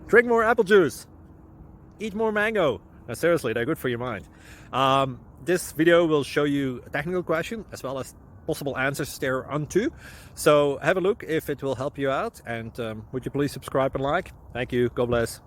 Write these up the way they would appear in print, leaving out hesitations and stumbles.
Drink more apple juice. Eat more mango. No, seriously, they're good for your mind. This video will show you a technical question as well as possible answers thereunto. So have a look if it will help you out, and would you please subscribe and like? Thank you. God bless.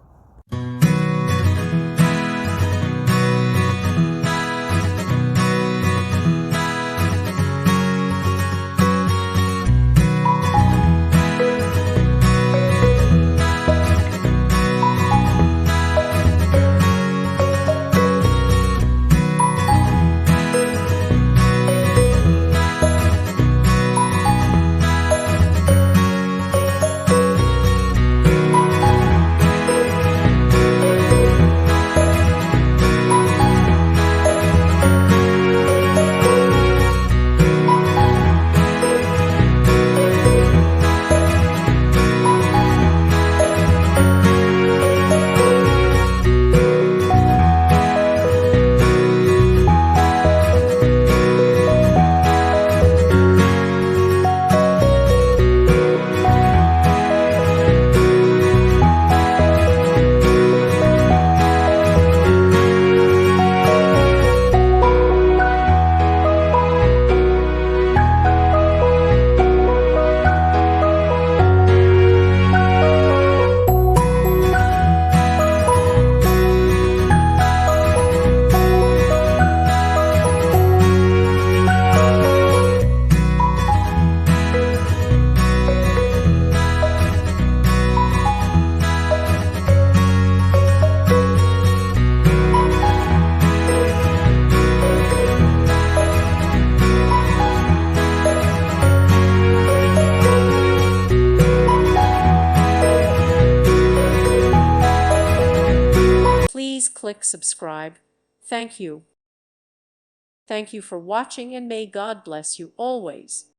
Please click subscribe. Thank you. Thank you for watching, and may God bless you always.